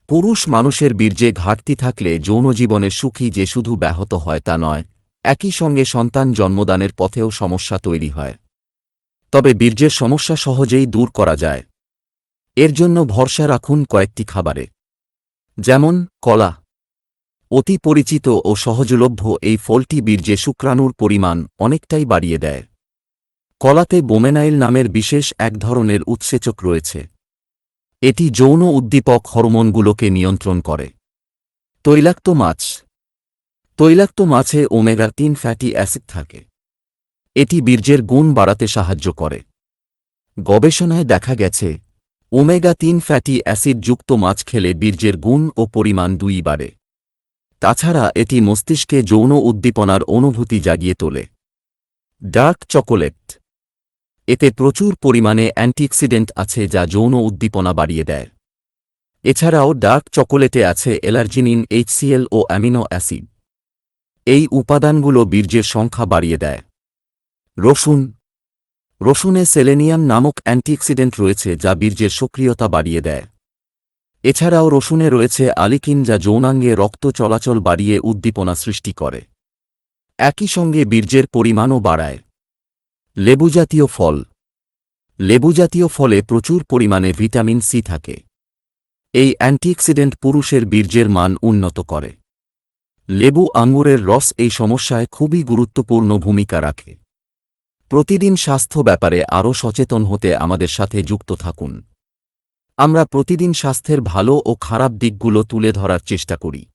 পুরুষ মানুষের বীর্যে ঘাটতি থাকলে যৌনজীবনের সুখী যে শুধু ব্যাহত হয় তা নয়, একই সঙ্গে সন্তান জন্মদানের পথেও সমস্যা তৈরি হয়। তবে বীর্যের সমস্যা সহজেই দূর করা যায়। এর জন্য ভরসা রাখুন কয়েকটি খাবারে। যেমন কলা। অতি পরিচিত ও সহজলভ্য এই ফলটি বীর্যে শুক্রাণুর পরিমাণ অনেকটাই বাড়িয়ে দেয়। কলাতে বোমেনাইল নামের বিশেষ এক ধরনের উৎসেচক রয়েছে। এটি যৌন উদ্দীপক হরমোনগুলোকে নিয়ন্ত্রণ করে। তৈলাক্ত মাছ। তৈলাক্ত মাছে ওমেগা-3 ফ্যাটি অ্যাসিড থাকে। এটি বীর্যের গুণ বাড়াতে সাহায্য করে। গবেষণায় দেখা গেছে, ওমেগা-3 ফ্যাটি অ্যাসিড যুক্ত মাছ খেলে বীর্যের গুণ ও পরিমাণ দুই বাড়ে। তাছাড়া এটি মস্তিষ্কে যৌন উদ্দীপনার অনুভূতি জাগিয়ে তোলে। Dark chocolate. এতে প্রচুর পরিমাণে অ্যান্টিঅক্সিডেন্ট আছে যা যৌন উদ্দীপনা বাড়িয়ে দেয়। এছাড়াও ডার্ক চকোলেটে আছে অ্যালার্জিনিন, HCl ও অ্যামিনো অ্যাসিড। এই উপাদানগুলো বীর্যের সংখ্যা বাড়িয়ে দেয়। রসুন। রসুনে সেলেনিয়াম নামক অ্যান্টিঅক্সিডেন্ট রয়েছে যা বীর্যের সক্রিয়তা বাড়িয়ে দেয়। এছাড়াও রসুনে রয়েছে আলিকিন যা যৌনাঙ্গে রক্ত চলাচল বাড়িয়ে উদ্দীপনা সৃষ্টি করে। একই সঙ্গে বীর্যের পরিমাণও বাড়ায়। লেবুজাতীয় ফল। লেবুজাতীয় ফলে প্রচুর পরিমাণে ভিটামিন সি থাকে। এই অ্যান্টিঅক্সিডেন্ট পুরুষের বীর্যের মান উন্নত করে। লেবু আঙুরের রস এই সমস্যায় খুবই গুরুত্বপূর্ণ ভূমিকা রাখে। প্রতিদিন স্বাস্থ্য ব্যাপারে আরও সচেতন হতে আমাদের সাথে যুক্ত থাকুন। আমরা প্রতিদিন স্বাস্থ্যের ভালো ও খারাপ দিকগুলো তুলে ধরার চেষ্টা করি।